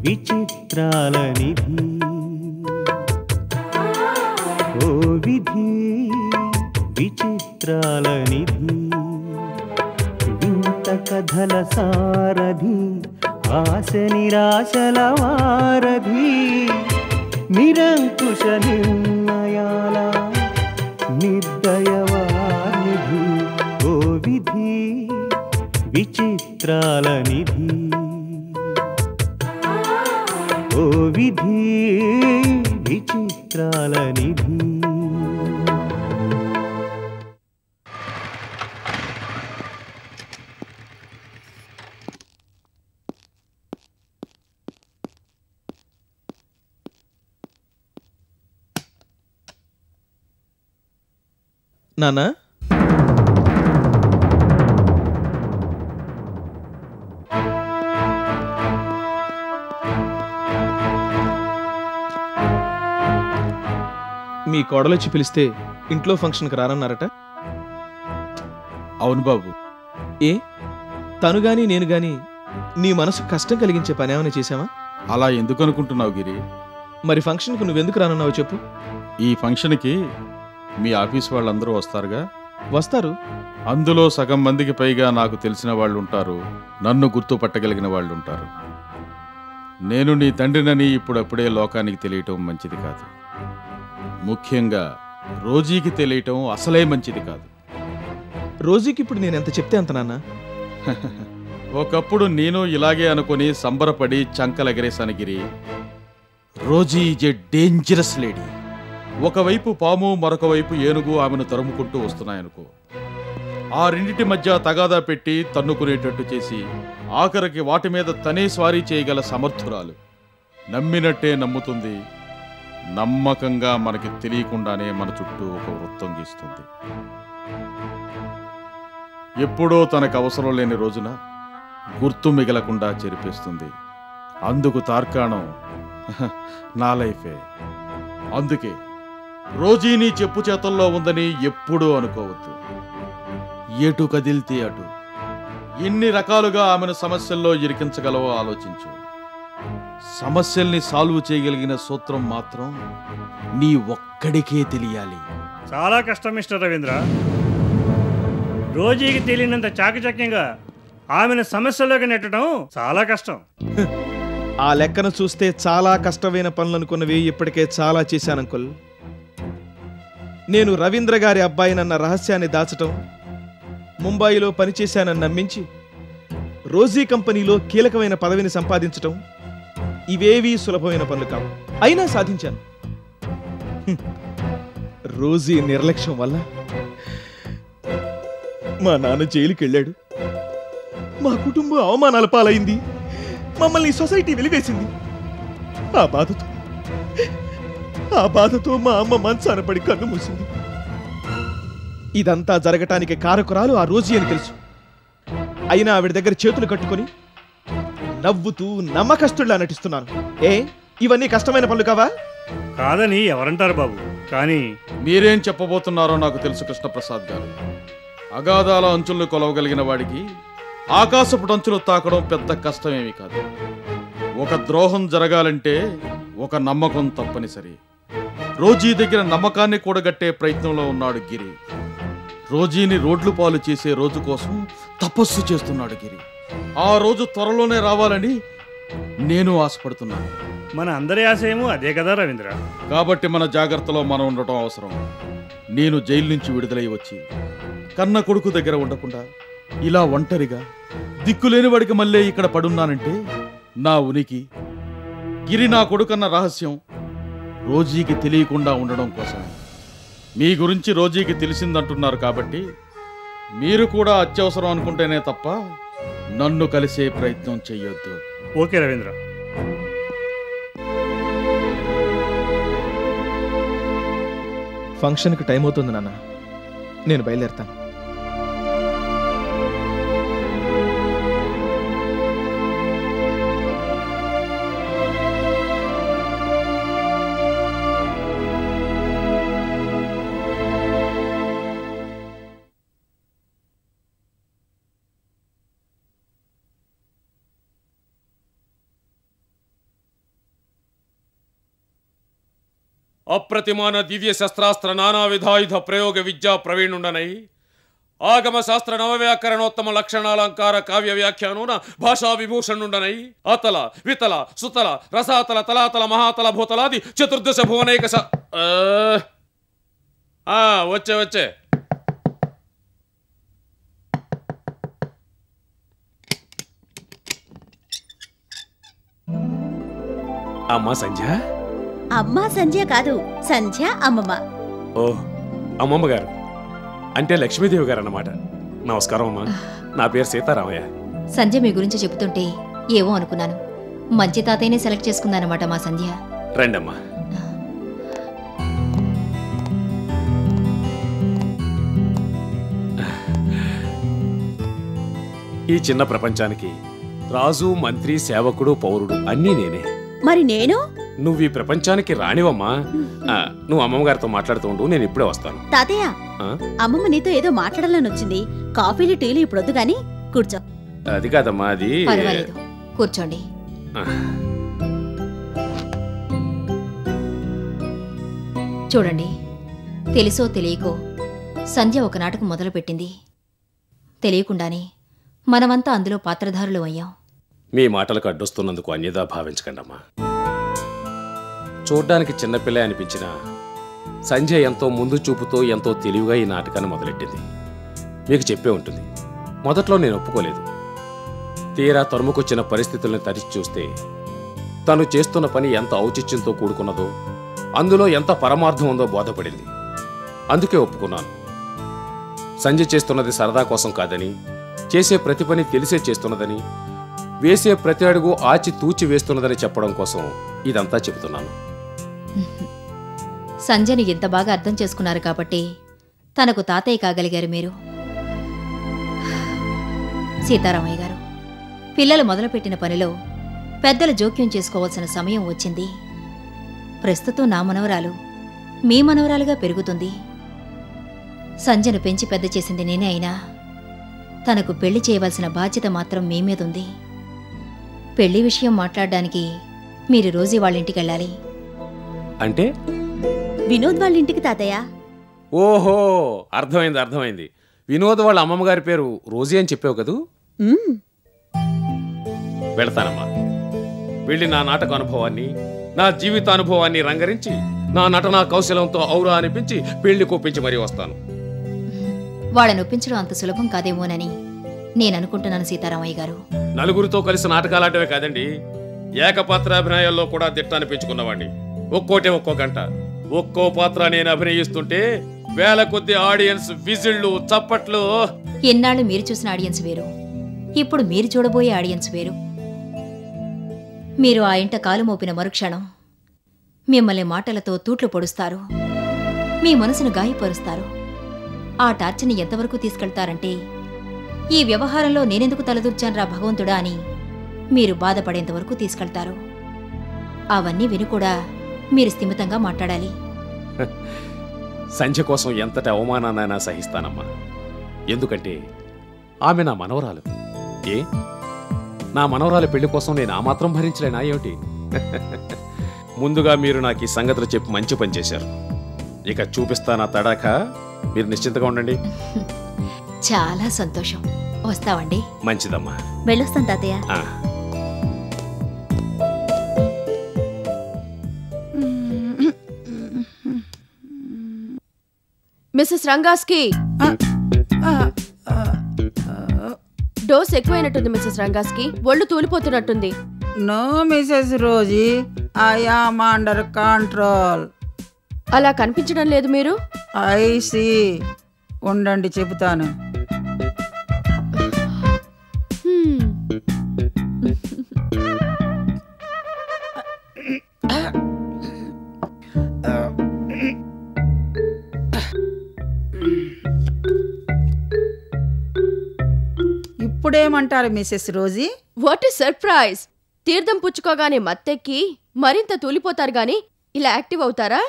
విచిత్రాల నిధి ఓ విధి విచిత్రాల నిధి వింత కథల సారథి ఆశ నిరాశల వారధి నిరంకుశ నిర్ణయాల నిర్దయవానిధి ఓ విధి విచిత్రాల నిధి ఓ విధి విచిత్రాల నిధి నానా మీ కోడలొచ్చి పిలిస్తే ఇంట్లో ఫంక్షన్కి రానన్నారట. అవును బాబు. ఏ తను గాని నేను గాని నీ మనసు కష్టం కలిగించే పని ఏమైనా చేశావా? అలా ఎందుకు అనుకుంటున్నావు గిరి? మరి ఫంక్షన్కు నువ్వెందుకు రానన్నావు చెప్పు. ఈ ఫంక్షన్కి మీ ఆఫీస్ వాళ్ళందరూ వస్తారుగా? వస్తారు. అందులో సగం మందికి పైగా నాకు తెలిసిన వాళ్ళు ఉంటారు, నన్ను గుర్తుపట్టగలిగిన వాళ్ళు ఉంటారు. నేను నీ తండ్రినని ఇప్పుడప్పుడే లోకానికి తెలియటం మంచిది కాదు. ముఖ్యంగా రోజీకి తెలియటం అసలే మంచిది కాదు. రోజీకి ఇప్పుడు నేను ఎంత చెప్తే అంత నాన్న. ఒకప్పుడు నేను ఇలాగే అనుకుని సంబరపడి చంకలెగరేశాను Giri. Rosy is a dangerous lady. ఒకవైపు పాము, మరొక వైపు ఏనుగు ఆమెను తరుముకుంటూ వస్తున్నాయనుకో. ఆ రెండింటి మధ్య తగాదా పెట్టి తన్నుకునేటట్టు చేసి ఆఖరికి వాటి మీద తనే స్వారీ చేయగల సమర్థురాలు. నమ్మినట్టే నమ్ముతుంది, నమ్మకంగా మనకి తెలియకుండానే మన చుట్టూ ఒక వృత్తం గీస్తుంది. ఎప్పుడో తనకు అవసరం లేని రోజున గుర్తు మిగలకుండా చెరిపేస్తుంది. అందుకు తార్కాణం నా లైఫే. అందుకే రోజీ నీ చెప్పు చేతల్లో ఉందని ఎప్పుడూ అనుకోవద్దు. ఎటు కదిల్తే అటు. ఎన్ని రకాలుగా ఆమెను సమస్యల్లో ఇరికించగలవో ఆలోచించు. సమస్యల్ని సాల్వ్ చేయగలిగిన సూత్రం మాత్రం నీ ఒక్కడికే తెలియాలి. చాలా కష్టం మిస్టర్ రవీంద్ర. రోజీకి తెలియనంత చాకచక్యంగా ఆమెను సమస్యలోకి నెట్టడం చాలా కష్టం. ఆ లెక్కను చూస్తే చాలా కష్టమైన పనులు అనుకున్నవి ఇప్పటికే చాలా చేశాను అంకుల్. నేను రవీంద్ర గారి అబ్బాయినన్న రహస్యాన్ని దాచటం, ముంబాయిలో పనిచేశానని నమ్మించి రోజీ కంపెనీలో కీలకమైన పదవిని సంపాదించటం, ఇవేవీ సులభమైన పనులు కావు. అయినా సాధించాను. రోజీ నిర్లక్ష్యం వల్ల మా నాన్న జైలుకి వెళ్ళాడు. మా కుటుంబం అవమానాల పాలైంది. మమ్మల్ని సొసైటీ వెలివేసింది. ఆ బాధతో మా అమ్మ మంచాన పడి కన్ను మూసింది. ఇదంతా జరగటానికి కారకురాలు ఆ రోజీ అని తెలుసు. అయినా ఆవిడ దగ్గర చేతులు కట్టుకొని నవ్వుతూ నమ్మకస్తుడిలా నటిస్తున్నాను. ఇవన్నీ కష్టమైన పనులు కావా? కాదని ఎవరంటారు బాబు. కానీ మీరేం చెప్పబోతున్నారో నాకు తెలుసు కృష్ణప్రసాద్ గారు. అగాధాల అంచులను కొలవగలిగిన వాడికి ఆకాశపు అంచులు తాకడం పెద్ద కష్టమేమీ కాదు. ఒక ద్రోహం జరగాలంటే ఒక నమ్మకం తప్పనిసరి. రోజీ దగ్గర నమ్మకాన్ని కూడగట్టే ప్రయత్నంలో ఉన్నాడు గిరి. రోజీని రోడ్లు పాలు చేసే రోజు కోసం తపస్సు చేస్తున్నాడు గిరి. ఆ రోజు త్వరలోనే రావాలని నేను ఆశపడుతున్నాను. మన అందరి ఆశయము అదే కదా రవీంద్ర. కాబట్టి మన జాగ్రత్తలో మనం ఉండటం అవసరం. నేను జైలు నుంచి విడుదలై వచ్చి కన్న కొడుకు దగ్గర ఉండకుండా ఇలా ఒంటరిగా దిక్కులేని వాడికి మళ్ళీ ఇక్కడ పడున్నానంటే నా ఉనికి, గిరి నా కొడుకన్న రహస్యం రోజీకి తెలియకుండా ఉండడం కోసమే. మీ గురించి రోజీకి తెలిసిందంటున్నారు కాబట్టి మీరు కూడా అత్యవసరం అనుకుంటేనే తప్ప నన్ను కలిసే ప్రయత్నం చెయ్యొద్దు. ఓకే రవీంద్ర. ఫంక్షన్కి టైం అవుతుంది నాన్న, నేను బయలుదేరుతాను. అప్రతిమాన దివ్య శస్త్రాస్త్ర నానా విధాయుధ ప్రయోగ విద్యా ప్రవీణుండనై ఆగమ శాస్త్ర నవవ్యాకరణోత్తమ లక్షణాలంకార కావ్య వ్యాఖ్యానోన భాషా విభూషణుండనై అతల వితల సుతల రసాతల తలాతల మహాతల భూతలాది చతుర్దశ భువనైక వచ్చే అమ్మా సంధ్య. అమ్మా సంధ్య కాదు, సంధ్య అమ్మమ్మ. ఓ అమ్మమ్మ గారు అంటే లక్ష్మీదేవి గారు అన్నమాట. నమస్కారం అమ్మా, నా పేరు సీతారామయ్య. సంధ్య మీ గురించి చెబుతుంటే ఏవో అనుకున్నాను. మంచి తాతయ్యనే సెలెక్ట్ చేసుకుందన్నమాట మా సంధ్య. రండమ్మా. ఈ చిన్న ప్రపంచానికి రాజు, మంత్రి, సేవకుడు, పౌరుడు అన్నీ నేనే. మరి నేను? నువ్వు ఈ ప్రపంచానికి రానివమ్మా. నువ్వు అమ్మమ్మ గారితో మాట్లాడుతూ ఉండు, నేను ఇప్పుడే వస్తాను. తాతయ్య, అమ్మమ్మ నీతో ఏదో మాట్లాడాలని వచ్చింది. కాఫీలు టీలు ఇప్పుడు వద్దు గాని కూర్చో. అది కాదమ్మా, అది పర్వాలేదు, కూర్చోండి. చూడండి, తెలుసో తెలియకో సంధ్య ఒక నాటకం మొదలుపెట్టింది. తెలియకుండానే మనమంతా అందులో పాత్రధారులు అయ్యాం. మీ మాటలకు అడ్డొస్తున్నందుకు అన్యదా భావించకండమ్మా. చూడ్డానికి చిన్నపిల్ల అనిపించిన సంజయ్ ఎంతో ముందు చూపుతో ఎంతో తెలివిగా ఈ నాటకాన్ని మొదలెట్టింది. మీకు చెప్పే ఉంటుంది, మొదట్లో నేను ఒప్పుకోలేదు. తీరా తరుముకొచ్చిన పరిస్థితుల్ని తరిచి చూస్తే తను చేస్తున్న పని ఎంత ఔచిత్యంతో కూడుకున్నదో, అందులో ఎంత పరమార్థం ఉందో బోధపడింది. అందుకే ఒప్పుకున్నాను. సంజయ్ చేస్తున్నది సరదా కోసం కాదని, చేసే ప్రతి పని తెలిసే చేస్తున్నదని, వేసే ప్రతి అడుగు ఆచి తూచి వేస్తున్నదని చెప్పడం కోసం ఇదంతా చెబుతున్నాను. సంజయ్ని ఎంత బాగా అర్థం చేసుకున్నారు కాబట్టి తనకు తాతయ్య కాగలిగారు మీరు. సీతారామయ్య గారు, పిల్లలు మొదలుపెట్టిన పనిలో పెద్దలు జోక్యం చేసుకోవాల్సిన సమయం వచ్చింది. ప్రస్తుతం నా మనవరాలు మీ మనవరాలుగా పెరుగుతుంది. సంజయ్ను పెంచి పెద్ద చేసింది నేనే అయినా తనకు పెళ్లి చేయవలసిన బాధ్యత మాత్రం మీ మీదుంది. పెళ్లి విషయం మాట్లాడడానికి మీరు రోజీ వాళ్ళింటికెళ్ళాలి. అంటే వినోద్ వాళ్ళ ఇంటికి తాతయ్య. ఓహో, అర్థమైంది. వినోద్ వాళ్ళ అమ్మమ్మ గారి పేరు రోజీ అని చెప్పావు కదూ. వెళతానమ్మా. వెళ్ళి నా నాటక అనుభవాన్ని, నా జీవితానుభవాన్ని రంగరించి, నా నటనా కౌశలంతో ఔరా అనిపించి పెళ్లి కోపించి మరీ వస్తాను. వాళ్ళని ఒప్పించడం అంత సులభం కాదేమోనని నేననుకుంటున్నాను సీతారామయ్య గారు. నలుగురితో కలిసి నాటకాలాంటివే కాదండి, ఏకపాత్రాభినయాల్లో కూడా దిట్టాన్ని పెంచుకున్నవాడిని. ఒక్కో గంట ఒక్కో పాత్ర నేను అభినయిస్తుంటే వేల కొద్ది ఆడియన్స్ విజిళ్ళు, చప్పట్లు. ఎన్నాళ్ళు మీరు చూసిన ఆడియన్స్ వేరు, ఇప్పుడు మీరు చూడబోయే ఆడియన్స్ వేరు. మీరు ఆ ఇంట కాలు మోపిన మరుక్షణం మిమ్మల్ని మాటలతో తూట్లు పొడుస్తారు, మీ మనసును గాయపరుస్తారు. ఆ టార్చర్ని ఎంతవరకు తీసుకెళ్తారంటే, ఈ వ్యవహారంలో నేనెందుకు తలదూర్చాన్రా భగవంతుడా అని మీరు బాధపడేంతవరకు తీసుకెళ్తారు. అవన్నీ విని కూడా మీరు స్థిమితంగా మాట్లాడాలి. సంధ్య కోసం ఎంతటి అవమానాన్నైనా సహిస్తానమ్మా. ఎందుకంటే ఆమె నా మనవరాలు. నా మనవరాలి పెళ్లి కోసం నేను ఆ మాత్రం భరించలేనా ఏమిటి? ముందుగా మీరు నాకు ఈ సంగతులు చెప్పి మంచి పని చేశారు. ఇక చూపిస్తానా తడాక. మీరు నిశ్చింతగా ఉండండి. చాలా సంతోషం. వస్తావండి. మంచిదమ్మా, వెళ్ళొస్తాను తాతయ్య. మిస్సెస్ రంగాస్కి డోస్ ఎక్కువైనట్టుంది. మిస్సెస్ రంగాస్కి ఒళ్ళు తూలిపోతున్నట్టుంది. No Mrs Rosy, I am under control. అలా కనిపించడం లేదు మీరు. I see. ఉండండి చెబుతాను. ఇప్పుడేమంటారు Mrs Rosy? What is surprise! తీర్థం పుచ్చుకోగానే మత్తెక్కి మరింత తూలిపోతారు గాని ఇలా యాక్టివ్ అవుతారా?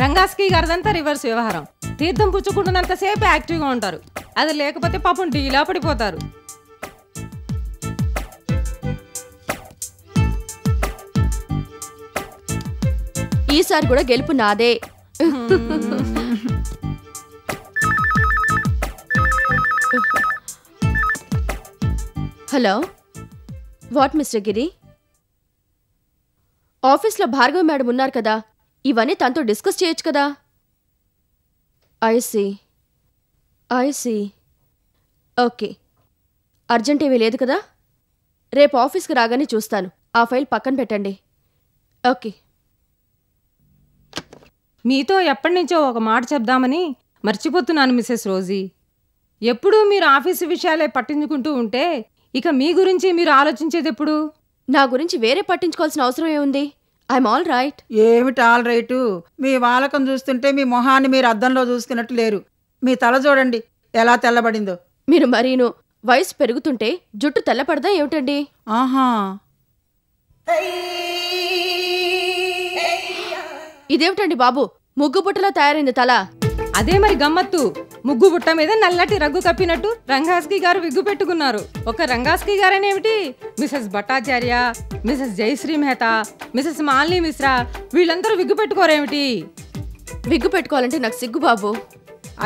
రంగాస్కి గారిదంతా రివర్స్ వ్యవహారం. తీర్థం పుచ్చుకుంటున్నంతసేపు యాక్టివ్గా ఉంటారు, అది లేకపోతే పాపం డీలా పడిపోతారు. ఈ ఈసారి కూడా గెలుపు నాదే. హలో, వాట్ మిస్టర్ గిరి? ఆఫీస్లో భార్గవి మేడం ఉన్నారు కదా, ఇవన్నీ తనతో డిస్కస్ చేయొచ్చు కదా. I see. ఓకే, అర్జెంట్ ఏమీ లేదు కదా. రేపు ఆఫీస్కి రాగానే చూస్తాను. ఆ ఫైల్ పక్కన పెట్టండి. ఓకే. మీతో ఎప్పటి నుంచో ఒక మాట చెప్దామని మర్చిపోతున్నాను మిసెస్ రోజీ. ఎప్పుడూ మీరు ఆఫీసు విషయాలే పట్టించుకుంటూ ఉంటే ఇక మీ గురించి మీరు ఆలోచించేది ఎప్పుడు? నా గురించి వేరే పట్టించుకోవాల్సిన అవసరం ఏముంది? I'm all right. ఏమిటి ఆల్ రైటు? మీ వాలకం చూస్తుంటే మీ మొహాన్ని మీరు అద్దంలో చూసుకున్నట్టు లేరు. మీ తల చూడండి ఎలా తెల్లబడిందో. మీరు మరీను వయసు పెరుగుతుంటే జుట్టు తెల్లపడదా ఏమిటండి? ఆహా, ఇదేమిటండి బాబు, ముగ్గు బుట్టలా తయారైంది తల. అదే మరి గమ్మత్తు. ముగ్గు బుట్ట మీద నల్లటి రగ్గు కప్పినట్టు రంగాస్కి గారు విగ్గు పెట్టుకున్నారు. ఒక రంగాస్కి గారనేమిటి, Mrs Bhattacharya, Mrs Jayashree Mehta, Mrs Malini Mishra వీళ్ళందరూ విగ్గు పెట్టుకోరేమిటి? విగ్గు పెట్టుకోవాలంటే నాకు సిగ్గు బాబు.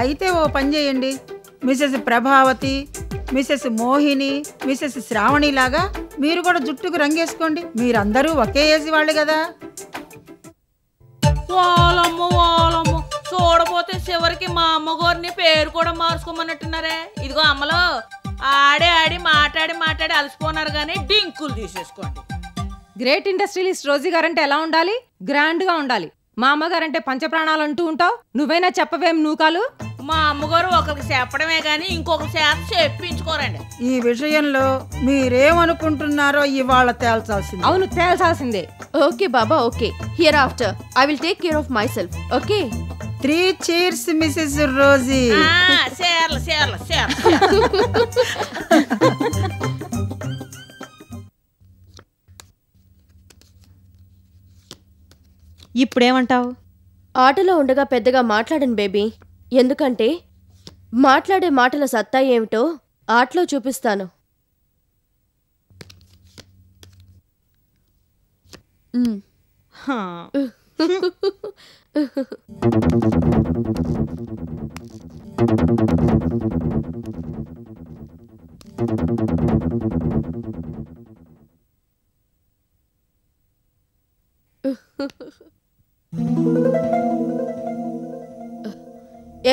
అయితే ఓ పని చేయండి, Mrs Prabhavati, Mrs Mohini, Mrs Shravani లాగా మీరు కూడా జుట్టుకు రంగేసుకోండి. మీరందరూ ఒకే ఏజ్ వాళ్ళు కదా. వాళ్ళమ్మ వాళ్ళమ్మ, చూడపోతే చివరికి మా అమ్మగారిని పేరు కూడా మార్చుకోమన్నట్టున్నారే. ఇదిగో అమ్మలో ఆడి మాట్లాడి అలసిపోన్నారు కానీ డింకులు తీసేసుకోండి. గ్రేట్ ఇండస్ట్రియలిస్ట్ రోజీ గారంటే ఎలా ఉండాలి? గ్రాండ్గా ఉండాలి. మా అమ్మగారంటే పంచప్రాణాలు అంటూ ఉంటావు, నువ్వైనా చెప్పవేం నూకాలు? మా అమ్మగారు ఒకరికి చెప్పడమే కానీ ఇంకొకరి చేత చెప్పించుకోరండి. ఈ విషయంలో మీరేమనుకుంటున్నారో ఇవాళ తేల్చాల్సింది. అవును, తేల్చాల్సిందే. ఓకే బాబా, okay. Hereafter I will take care of myself. Okay. 3 cheers Mrs Rosy. ఇప్పుడేమంటావు? ఆటలో ఉండగా పెద్దగా మాట్లాడను బేబీ. ఎందుకంటే మాట్లాడే మాటల సత్తా ఏమిటో ఆటలో చూపిస్తాను.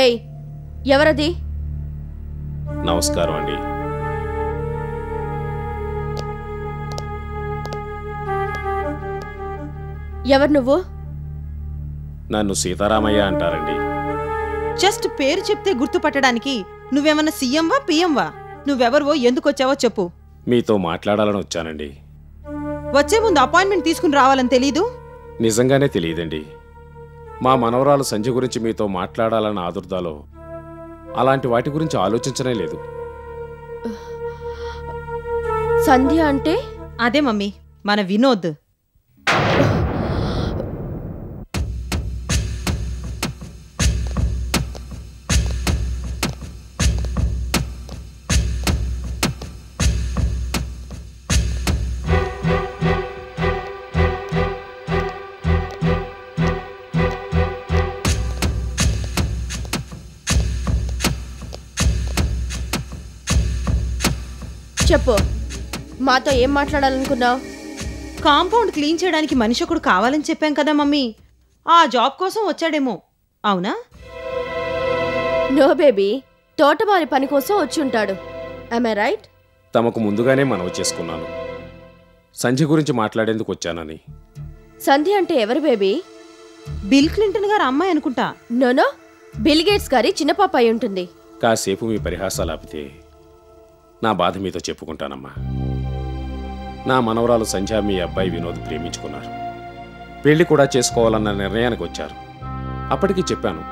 ఏయ్, ఎవరది? నమస్కారం అండి. ఎవరు నువ్వు? నన్ను సీతారామయ్య అంటారండి. జస్ట్ పేరు చెప్తే గుర్తుపట్టడానికి నువ్వేమన్నా సీఎంవా పిఎంవా? నువ్వెవరివో ఎందుకొచ్చావో చెప్పు. మీతో మాట్లాడాలని వచ్చానండి. వచ్చే ముందు అపాయింట్మెంట్ తీసుకుని రావాలని తెలీదు? నిజంగానే తెలియదండి. మా మనవరాలు సంధ్య గురించి మీతో మాట్లాడాలన్న ఆదుర్దాలో అలాంటి వాటి గురించి ఆలోచించనే లేదు. సంధ్య అంటే? అదే మమ్మీ, మన వినోద్. చెప్పు, మాతో ఏం మాట్లాడాలనుకున్నావు? కాంపౌండ్ క్లీన్ చేయడానికి మనిషి ఒకడు కావాలని చెప్పాం కదా మమ్మీ, ఆ జాబ్ కోసం వచ్చాడేమో. అవునా? నో బేబీ, తోటమాలి పని కోసం వచ్చి ఉంటాడు. am I right? తమకు ముందుగానే మనవి చేసుకున్నాను, సంధ్య గురించి మాట్లాడేందుకు వచ్చానని. సంధ్య అంటే ఎవరు బేబీ? బిల్ క్లింటన్ గారు అమ్మాయి అనుకుంటా. నోనో, బిల్ గేట్స్ గారి చిన్న పాప అయి ఉంటుంది. కాసేపు మీ పరిహాసాలు ఆపితే నా బాధ మీతో చెప్పుకుంటానమ్మా. నా మనవరాలు సంధ్య మీ అబ్బాయి వినోద్ ప్రేమించుకున్నారు. పెళ్లి కూడా చేసుకోవాలన్న నిర్ణయానికి వచ్చారు. అప్పటికి చెప్పాను,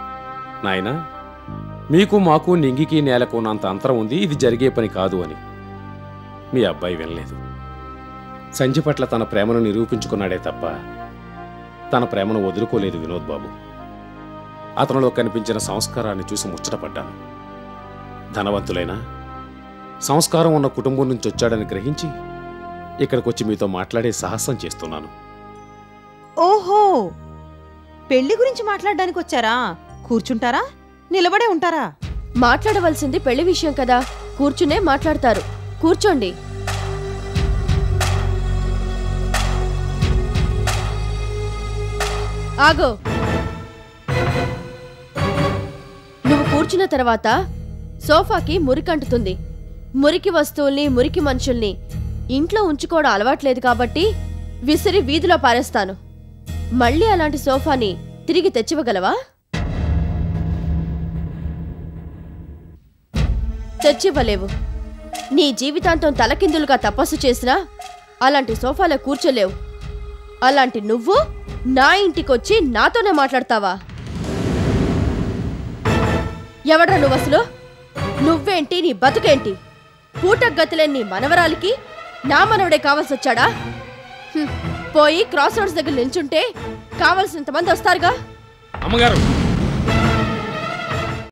నాయనా మీకు మాకు నింగికి నేలకు ఉన్నంత అంతరం ఉంది, ఇది జరిగే పని కాదు అని. మీ అబ్బాయి వినలేదు. సంధ్య పట్ల తన ప్రేమను నిరూపించుకున్నాడే తప్ప తన ప్రేమను వదులుకోలేదు వినోద్ బాబు. అతనిలో కనిపించిన సంస్కారాన్ని చూసి ముచ్చటపడ్డాను. ధనవంతులైనా సంస్కారం ఉన్న కుటుంబం నుంచి వచ్చాడని గ్రహించి ఇక్కడికొచ్చి మీతో మాట్లాడే సాహసం చేస్తున్నాను. ఓహో, పెళ్లి గురించి మాట్లాడడానికి వచ్చారా? కూర్చుంటారా, నిలబడే ఉంటారా? మాట్లాడవలసింది పెళ్లి విషయం కదా, కూర్చునే మాట్లాడతారు. కూర్చోండి. ఆగో. నువ్వు కూర్చున్న తర్వాత సోఫాకి మురికంటుతుంది. మురికి వస్తువుల్ని, మురికి మనుషుల్ని ఇంట్లో ఉంచుకోవడం అలవాట్లేదు కాబట్టి విసిరి వీధిలో పారేస్తాను. మళ్ళీ అలాంటి సోఫాని తిరిగి తెచ్చివ్వగలవా? తెచ్చివ్వలేవు. నీ జీవితాంతం తలకిందులుగా తపస్సు చేసినా అలాంటి సోఫాలో కూర్చోలేవు. అలాంటి నువ్వు నా ఇంటికొచ్చి నాతోనే మాట్లాడతావా? ఎవడ్రా నువ్వు అసలు? నువ్వేంటి, నీ బతుకేంటి? పూటగతిలేని నీ మనవరాలికి నా మనవడే కావాల్సొచ్చాడా? పోయి క్రాస్ రోడ్స్ దగ్గర నిల్చుంటే కావలసినంత మంది వస్తారుగా. అమ్మగారు